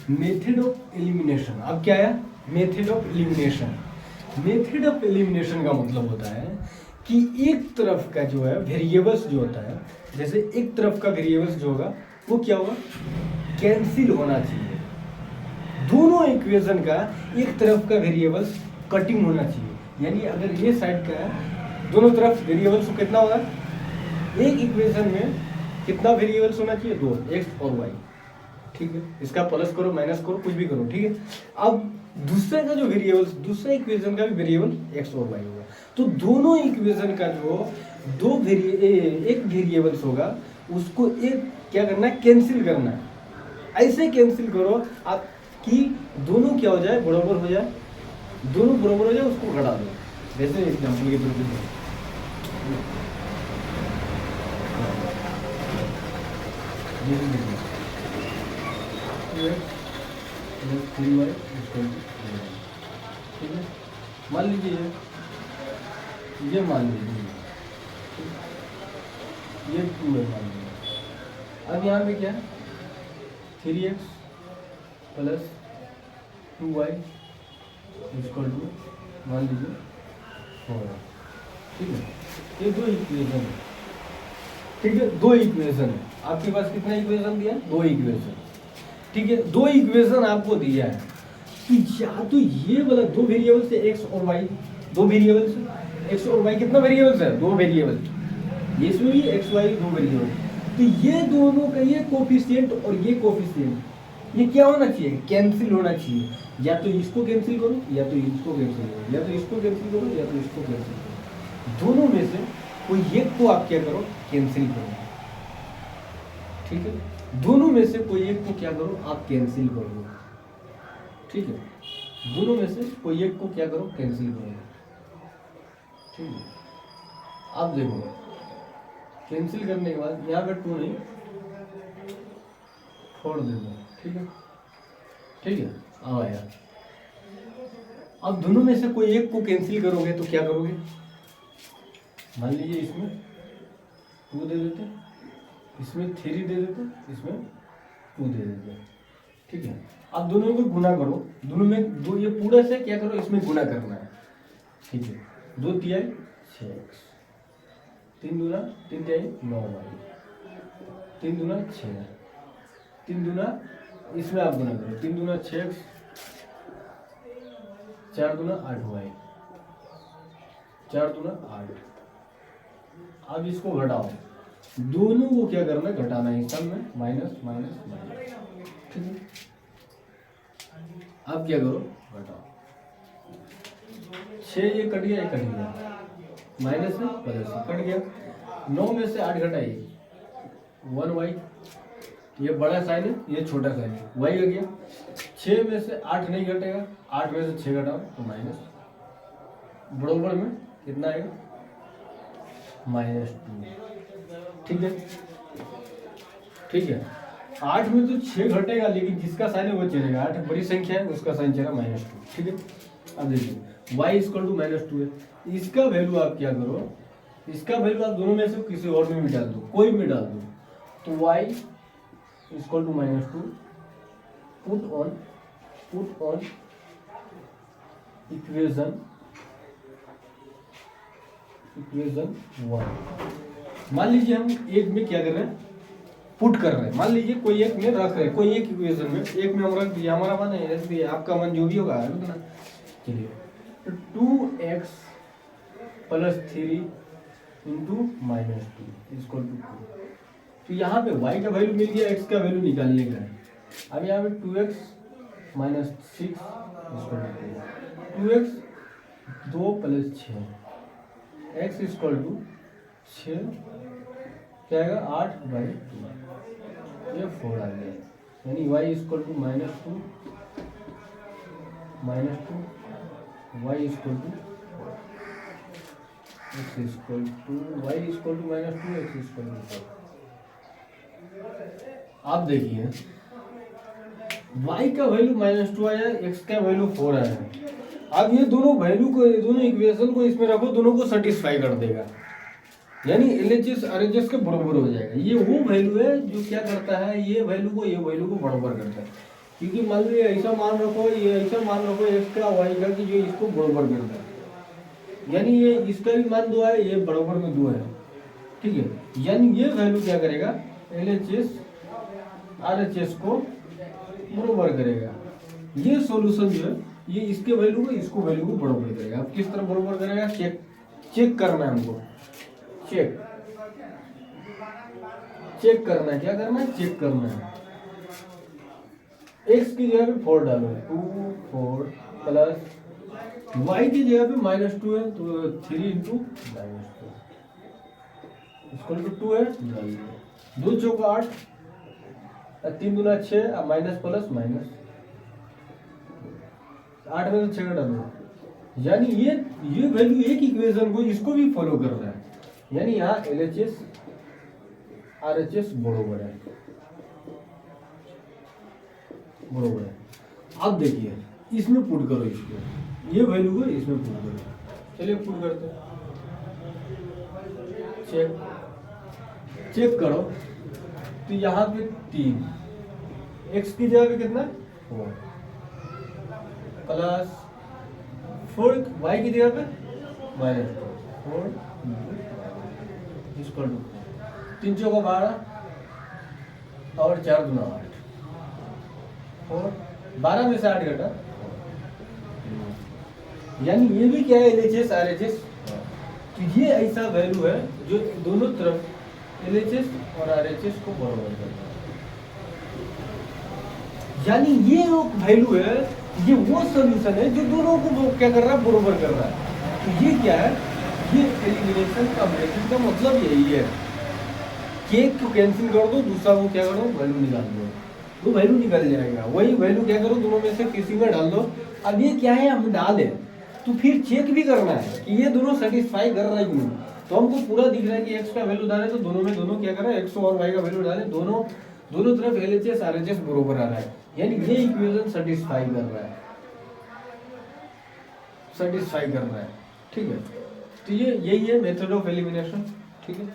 Method of elimination. अब क्या है? Method of elimination. Method of elimination का मतलब होता है कि एक तरफ का जो है वेरिएबल्स जो होता है, जैसे एक तरफ का वेरिएबल्स जो होगा वो क्या होगा? कैंसिल होना चाहिए। दोनों इक्वेशन का एक तरफ का वेरिएबल्स कटिंग होना चाहिए। यानी अगर ये साइड का है, दोनों तरफ वेरिएबल्स को कितना होगा? एक इक्वेशन में कितना वेरिएबल्स होना चाहिए? दो, एक्स और वाई। ठीक है, इसका प्लस करो माइनस करो कुछ भी करो। ठीक है, अब दूसरे का जो वेरिएबल्स, दूसरे इक्वेशन का भी वेरिएबल एक्स और वाई होगा। तो दोनों इक्वेशन का जो एक वेरिएबल्स होगा उसको एक क्या करना है? कैंसिल करना है। ऐसे कैंसिल करो आप कि दोनों क्या हो जाए? बराबर हो जाए। दोनों बराबर हो जाए, उसको घटा दो। वैसे एग्जाम्पल के तौर पर ठीक है, मान लीजिए ये मान लीजिए ये 2 है मान लीजिए। अब यहाँ पे क्या है? 3x plus 2y equal to मान लीजिए 4 है। ठीक है, ये दो इक्वेशन है। ठीक है, दो इक्वेशन है। आपके पास कितना इक्वेशन दिया? दो इक्वेशन। ठीक है, दो इक्वेशन आपको दिया है कि या तो ये वाला दो वेरिएबल्स है एक्स और वाई, दो वेरिएबल्स एक्स और वाई। कितना वेरिएबल्स है? दो वेरिएबल। ये इसमें भी एक्स वाई दो वेरिएबल। तो ये दोनों का ये कोफिशिएंट और ये कोफिशिएंट ये क्या होना चाहिए? कैंसिल होना चाहिए। या तो इसको कैंसिल करो या तो इसको कैंसिल करो, या तो इसको कैंसिल करो या तो इसको कैंसिल करो। दोनों में से कोई एक को आप क्या करो? कैंसिल करो। ठीक है, दोनों में से कोई एक को क्या करो? आप कैंसिल करो। ठीक है, दोनों में से कोई एक को क्या करो? कैंसिल करो। ठीक है, आप देखो कैंसिल करने के बाद यहाँ पे 2 नहीं 4 दे दो। ठीक है, ठीक है, आओ यार। अब दोनों में से कोई एक को कैंसिल करोगे तो क्या करोगे? मान लीजिए इसमें 2 दे देते, इसमें 3 दे देते, इसमें 2 दे देते। ठीक है, अब दोनों को गुना करो। दोनों में दो, ये पूरा से क्या करो? इसमें गुना करना है। ठीक है, 2 तिहाई 6x, 3 दूना 3 तिहाई 9y, 3 दूना 6, 3 दूना इसमें आप गुना करो, 3 दूना 6x, 4 दूना 8y, 4 दूना 8। अब इसको घटाओ, दोनों को क्या करना है? घटाना है। सब में माइनस माइनस माइनस। ठीक है, अब क्या करो? घटाओ। 6 ये कट गया, ये कट गया, माइनस है प्लस कट गया। 9 में से 8 घटाइए 1y, ये बड़ा साइन है ये छोटा साइन है, y आ गया। 6 में से 8 नहीं घटेगा, 8 में से 6 घटाओ तो माइनस, बराबर में कितना आएगा? -2। ठीक है, ठीक है, 8 में तो 6 घटेगा लेकिन जिसका साइन है वो चलेगा। 8 बड़ी संख्या है, उसका साइन चलेगा -2। ठीक है, अब देखिए y इक्वल टू -2 है। इसका वैल्यू आप क्या करो? इसका वैल्यू आप दोनों में से किसी और में भी डाल दो, कोई में डाल दो। तो y equal to -2 put on equation 1। मान लीजिए हम एक में क्या कर रहे हैं? पुट कर रहे हैं। मान लीजिए कोई एक में रख रहे हैं, कोई एक इक्वेशन में एक में हम रख दिया। हमारा मन है ऐसे, आपका मन जो भी होगा ना। चलिए, 2x plus 3 into -2 equal to 2। तो यहाँ पे y का वैल्यू मिल गया, x का वैल्यू निकालने का है। अब यहाँ पे 2x minus 6 equal to 2x 2 plus 6 x equal to 6 क्या आएगा? 8/2, ये 4 आ गया। यानी y equal to -2 y equal to x equal to y equal to -2 x equal to 4। आप देखिए y का वैल्यू -2 आया, x का वैल्यू 4 आया। अब ये दोनों वैल्यू को, दोनों इक्वेशन को इसमें रखो, दोनों को सेटिस्फाई कर देगा। यानी LHS RHS के बराबर हो जाएगा। ये वो वैल्यू है जो क्या करता है, ये वैल्यू को बराबर करता है। क्योंकि मान लीजिए ऐसा मान रखो, ये ऐसा मान रखो x का y का कि जो इसको बराबर करता है, यानी ये इसका भी मान 2 है, ये बराबर में 2 है, ठीक है। यानी ये वैल्यू क्या करेगा, LHS RHS को बराबर करेगा। ये सॉल्यूशन जो है ये इसके वैल्यू को इसको वैल्यू को बराबर करेगा। अब किस तरह बराबर करेगा, चेक करना है हमको, चेक करना है। क्या करना है, चेक करना है। x की जगह पे 4 डालो, 2 4 प्लस y की जगह पे -2 है तो 3 इंटू -2 इसको 2 है, 2 चौका 8, 3 दूना 6, माइनस प्लस माइनस 8 में तो 6 डालो। यानी ये वैल्यू एक इक्वेशन को इसको भी फॉलो कर रहा है। यानी यहाँ LHS RHS बराबर है। अब देखिए इसमें पुट करो, इसको ये वैल्यू को इसमें पुट करो। चलिए पुट करते हैं, चेक करो। तो यहाँ पे 3, x की जगह पे कितना 4 प्लस 4 y की जगह पे -4 इसको 3 चौका 12 और 4 दूना 8 और 12 में से 8 घटा, यानी ये भी क्या है, LHS RHS। तो ये ऐसा वैल्यू है जो दोनों तरफ LHS और RHS को बराबर करता है। यानी ये वो वैल्यू है, ये वो सॉल्यूशन है जो दोनों को क्या कर रहा है, बराबर कर रहा है। तो ये क्या है, ये एलिमिनेशन का मेथड का मतलब यही है कि एक को कैंसिल कर दो, दूसरा को क्या करो, वैल्यू निकाल दो, तो वैल्यू निकल जाएगा। वही वैल्यू क्या करो, दोनों में से किसी में डाल दो। अब ये क्या है, हम डाले तो फिर चेक भी करना है कि ये दोनों सेटिस्फाई कर रहे हैं। तो हमको पूरा दिख रहा है कि x का वैल्यू डाले तो दोनों में दोनों क्या कर रहे हैं, x और y का वैल्यू डाले, दोनों तरफ LHS RHS बराबर आ रहा है। यानी ये इक्वेशन सेटिस्फाई कर रहा है, ठीक है। तो ये यही है मेथड ऑफ एलिमिनेशन, ठीक है।